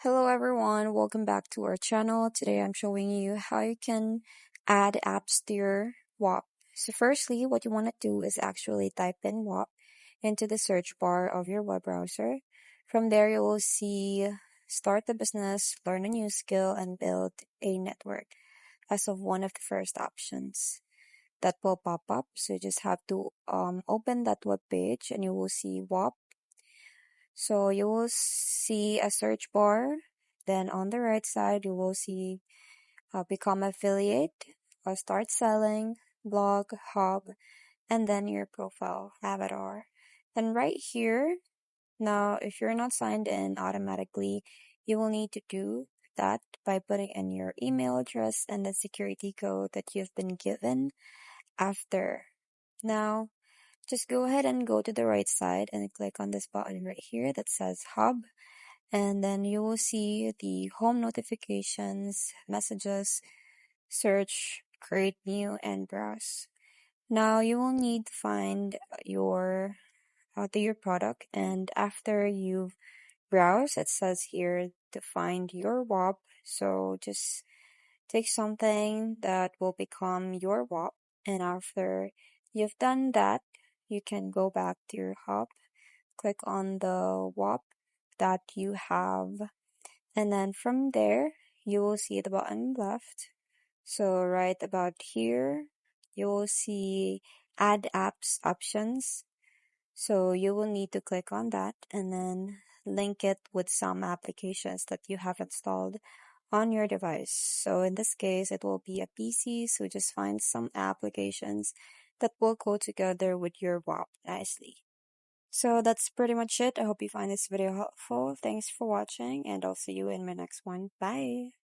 Hello everyone, welcome back to our channel. Today I'm showing you how you can add apps to your Whop. So firstly, what you want to do is actually type in Whop into the search bar of your web browser. From there you will see start a business, learn a new skill, and build a network as of one of the first options that will pop up. So you just have to open that web page and you will see Whop. So you will see a search bar. Then on the right side, you will see become affiliate, start selling, blog, hub, and then your profile avatar. And right here, now if you're not signed in automatically, you will need to do that by putting in your email address and the security code that you've been given after. Now, just go ahead and go to the right side and click on this button right here that says Hub, and then you will see the home notifications, messages, search, create new, and browse. Now you will need to find your product, and after you've browsed, it says here to find your WAP. So just take something that will become your WAP, and after you've done that, you can go back to your hub, click on the WAP that you have, and then from there, you will see the button left. So right about here, you will see add apps options. So you will need to click on that and then link it with some applications that you have installed on your device. So in this case, it will be a PC. So just find some applications that will go together with your WAP nicely. So that's pretty much it. I hope you find this video helpful. Thanks for watching, and I'll see you in my next one. Bye.